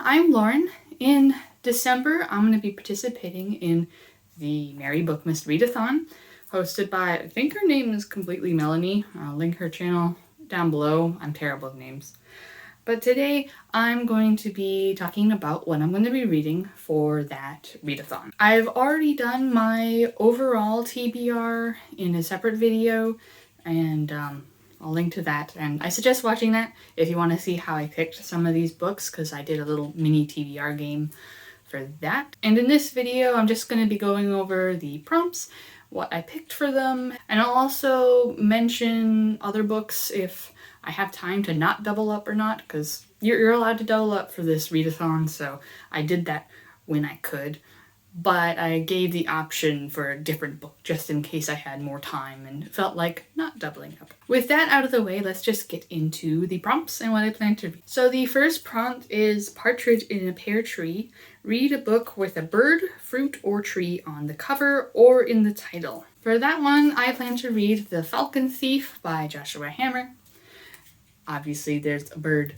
I'm Lauren. In December, I'm going to be participating in the Merry Bookmas Readathon, hosted by, I think her name is completely Melanie. I'll link her channel down below. I'm terrible with names. But today, I'm going to be talking about what I'm going to be reading for that readathon. I've already done my overall TBR in a separate video, and I'll link to that, and I suggest watching that if you want to see how I picked some of these books, because I did a little mini TBR game for that. And in this video, I'm just going to be going over the prompts, what I picked for them, and I'll also mention other books if I have time to not double up or not, because you're allowed to double up for this readathon, so I did that when I could. But I gave the option for a different book just in case I had more time and felt like not doubling up. With that out of the way, let's just get into the prompts and what I plan to read. So the first prompt is Partridge in a Pear Tree. Read a book with a bird, fruit, or tree on the cover or in the title. For that one, I plan to read The Falcon Thief by Joshua Hammer. Obviously, there's a bird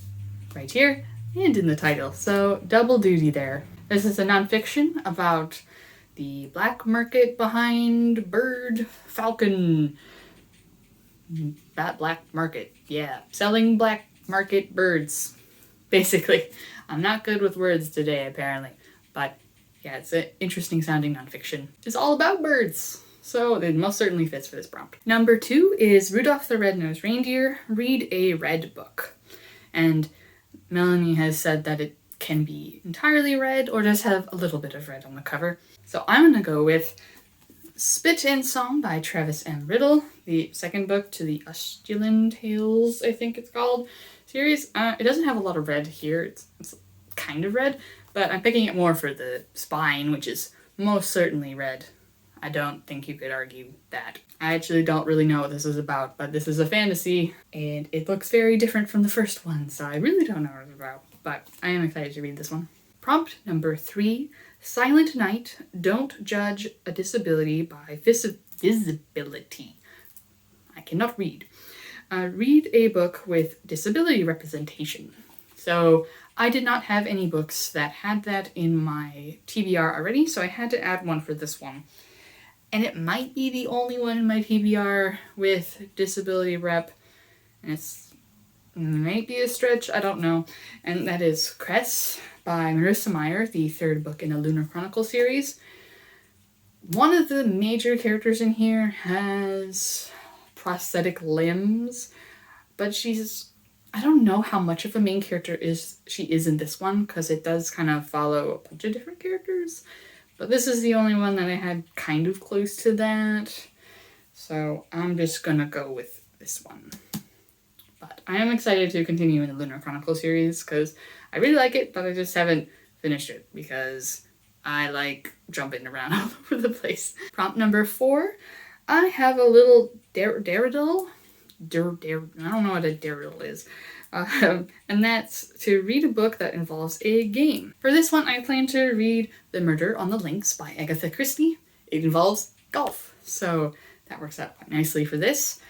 right here and in the title, so double duty there. This is a nonfiction about the black market behind bird, falcon, that black market, yeah, selling black market birds, basically. I'm not good with words today, apparently, but yeah, it's an interesting sounding nonfiction. It's all about birds, so it most certainly fits for this prompt. Number 2 is Rudolph the Red-Nosed Reindeer, read a red book. And Melanie has said that it can be entirely red or just have a little bit of red on the cover. So I'm going to go with Spit and Song by Travis M. Riddle, the second book to the Ushtulan Tales, I think it's called, series. It doesn't have a lot of red here. It's kind of red, but I'm picking it more for the spine, which is most certainly red. I don't think you could argue that. I actually don't really know what this is about, but this is a fantasy, and it looks very different from the first one, so I really don't know what it's about, but I am excited to read this one. Prompt number 3, Silent Night, Don't Judge a Disability by Visibility. I cannot read. Read a book with disability representation. So I did not have any books that had that in my TBR already, so I had to add one for this one. And it might be the only one in my TBR with disability rep, and it's might be a stretch, I don't know. And that is Cress by Marissa Meyer, the third book in the Lunar Chronicle series. One of the major characters in here has prosthetic limbs, but I don't know how much of a main character she is in this one, because it does kind of follow a bunch of different characters. But this is the only one that I had kind of close to that, so I'm just gonna go with this one. But I am excited to continue in the Lunar Chronicle series, because I really like it, but I just haven't finished it, because I like jumping around all over the place. Prompt number 4, I have a little daredevil. I don't know what a daredevil is. And that's to read a book that involves a game. For this one, I plan to read The Murder on the Links by Agatha Christie. It involves golf, so that works out quite nicely for this.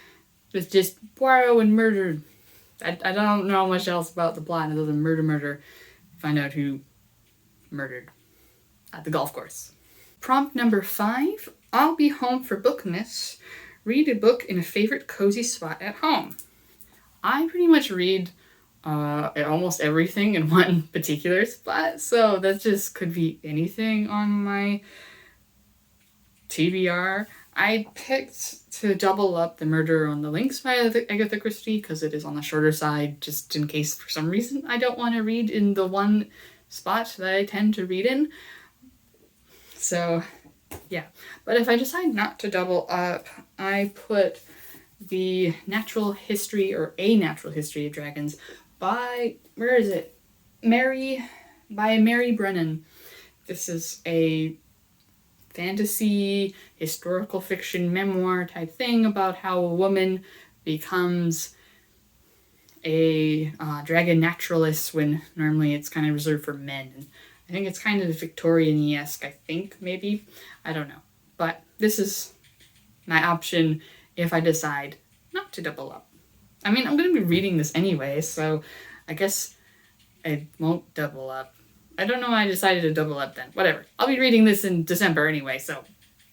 It's just Poirot and murder. I don't know much else about the plot other than murder. Find out who murdered at the golf course. Prompt number 5, I'll be home for Bookmas. Read a book in a favorite cozy spot at home. I pretty much read almost everything in one particular spot, so that just could be anything on my TBR. I picked to double up The Murder on the Links by Agatha Christie because it is on the shorter side, just in case for some reason I don't want to read in the one spot that I tend to read in. So, yeah. But if I decide not to double up, I put The Natural History, or A Natural History of Dragons by, Merry Brennan. This is a fantasy, historical fiction, memoir type thing about how a woman becomes a dragon naturalist when normally it's kind of reserved for men. And I think it's kind of Victorian-esque, I think, maybe. I don't know. But this is my option if I decide not to double up. I mean, I'm going to be reading this anyway, so I guess I won't double up. I don't know why I decided to double up then. Whatever. I'll be reading this in December anyway, so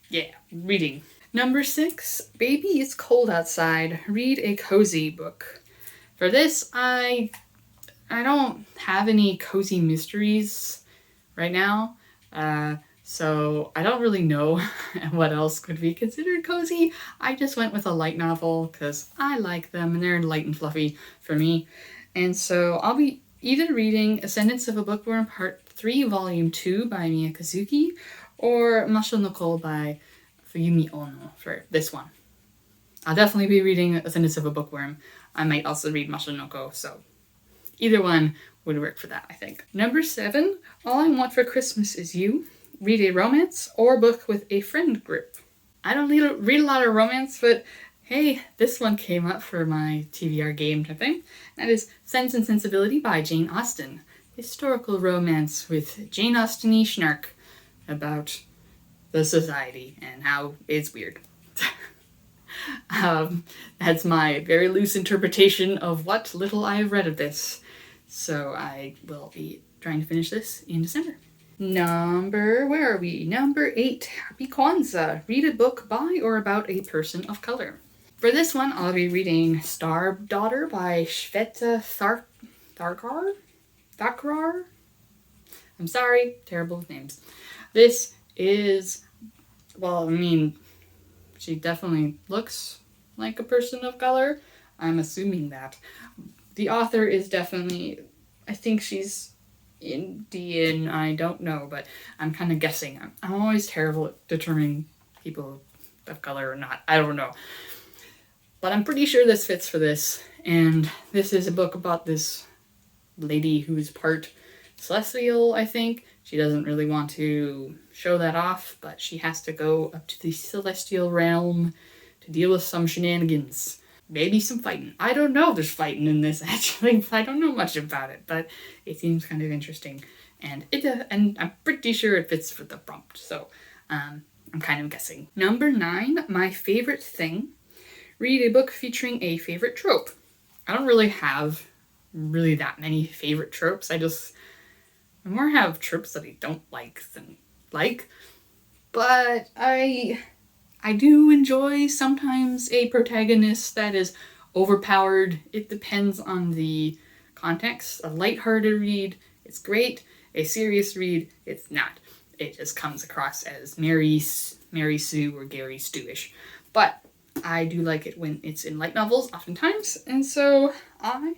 yeah, reading. Number 6, Baby It's Cold Outside. Read a cozy book. For this, I don't have any cozy mysteries right now, so I don't really know what else could be considered cozy. I just went with a light novel because I like them and they're light and fluffy for me. And so I'll be either reading Ascendance of a Bookworm Part 3, Volume 2 by Mia Kazuki, or Masho by Fuyumi Ono for this one. I'll definitely be reading Ascendance of a Bookworm. I might also read Masho, so either one would work for that, I think. Number 7, All I Want for Christmas Is You. Read a romance or book with a friend group. I don't read a lot of romance, but hey, this one came up for my TBR game type thing. That is Sense and Sensibility by Jane Austen. Historical romance with Jane Austen-y Schnark about the society and how it's weird. That's my very loose interpretation of what little I have read of this. So I will be trying to finish this in December. Where are we? Number 8, Happy Kwanzaa. Read a book by or about a person of color. For this one, I'll be reading Star Daughter by Shweta Thakrar. I'm sorry, terrible with names. This is, she definitely looks like a person of color. I'm assuming that. The author is definitely, I think she's Indian. I don't know, but I'm kind of guessing. I'm always terrible at determining people of color or not. I don't know. But I'm pretty sure this fits for this. And this is a book about this lady who's part celestial, I think. She doesn't really want to show that off, but she has to go up to the celestial realm to deal with some shenanigans. Maybe some fighting. I don't know if there's fighting in this, actually. I don't know much about it, but it seems kind of interesting. And I'm pretty sure it fits for the prompt, so I'm kind of guessing. Number 9, My Favorite Thing. Read a book featuring a favorite trope. I don't really have that many favorite tropes. I more have tropes that I don't like than like. But I do enjoy sometimes a protagonist that is overpowered. It depends on the context. A lighthearted read, it's great. A serious read, it's not. It just comes across as Mary Sue or Gary Stewish. But I do like it when it's in light novels oftentimes, and so I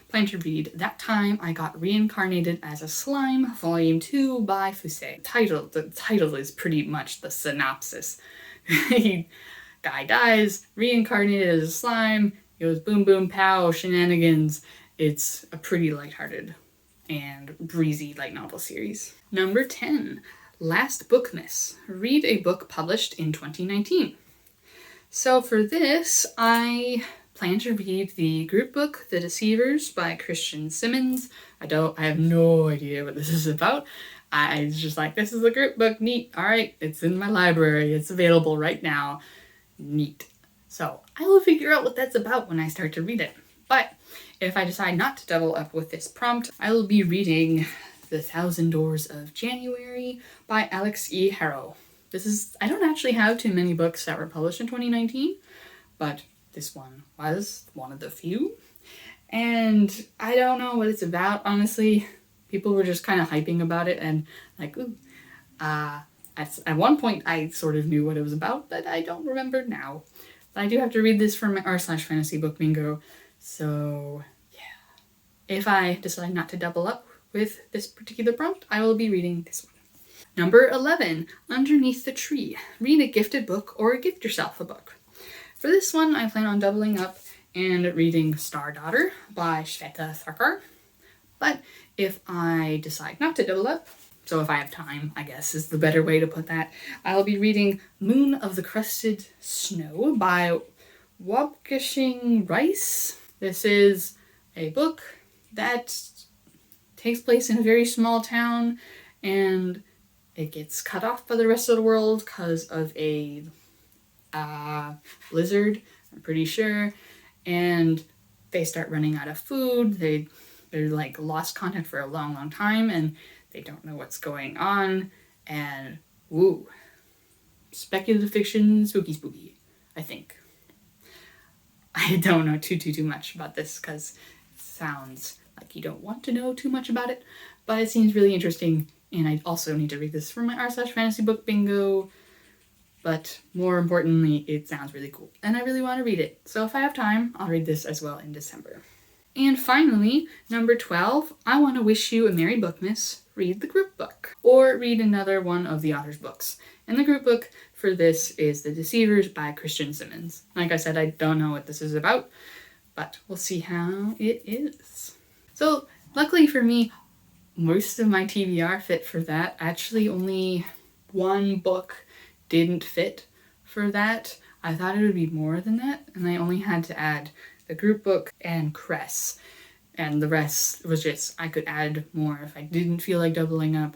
plan to read That Time I Got Reincarnated as a Slime, Volume 2 by Fusei. The title is pretty much the synopsis. Guy dies, reincarnated as a slime, goes boom boom pow, shenanigans. It's a pretty lighthearted and breezy light novel series. Number 10, Last Bookmas. Read a book published in 2019. So for this, I plan to read the group book, The Deceivers by Christian Simmons. I have no idea what this is about. I was just like, this is a group book, neat. All right, it's in my library. It's available right now. Neat. So I will figure out what that's about when I start to read it. But if I decide not to double up with this prompt, I will be reading The 1,000 Doors of January by Alex E. Harrow. I don't actually have too many books that were published in 2019, but this one was one of the few. And I don't know what it's about, honestly. People were just kind of hyping about it and like, ooh. At one point, I sort of knew what it was about, but I don't remember now. But I do have to read this for my r/fantasy book bingo. So, yeah. If I decide not to double up with this particular prompt, I will be reading this one. Number 11, Underneath the Tree. Read a gifted book or gift yourself a book. For this one, I plan on doubling up and reading Star Daughter by Shweta Thakrar. But if I decide not to double up, so if I have time, I guess is the better way to put that, I'll be reading Moon of the Crusted Snow by Wabkishing Rice. This is a book that takes place in a very small town, and it gets cut off by the rest of the world because of a blizzard, I'm pretty sure, and they start running out of food. They they're like lost contact for a long time and they don't know what's going on, and woo, speculative fiction, spooky, I think. I don't know too much about this because it sounds like you don't want to know too much about it, but it seems really interesting, and I also need to read this for my r/fantasy book bingo, but more importantly, it sounds really cool, and I really want to read it, so if I have time, I'll read this as well in December. And finally, number 12, I want to wish you a Merry Bookmas, read the group book, or read another one of the author's books. And the group book for this is The Deceivers by Christian Simmons. Like I said, I don't know what this is about, but we'll see how it is. So, luckily for me, most of my TBR fit for that. Actually, only one book didn't fit for that. I thought it would be more than that, and I only had to add the group book and Cress, and the rest was just, I could add more if I didn't feel like doubling up.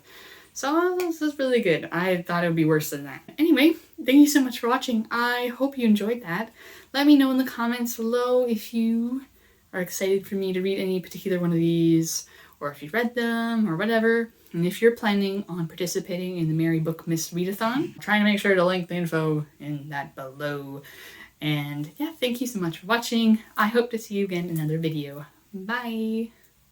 So this is really good. I thought it would be worse than that. Anyway, thank you so much for watching. I hope you enjoyed that. Let me know in the comments below if you are excited for me to read any particular one of these, or if you've read them, or whatever. And if you're planning on participating in the Merry Bookmas Readathon, I'm trying to make sure to link the info in that below. And yeah, thank you so much for watching. I hope to see you again in another video. Bye!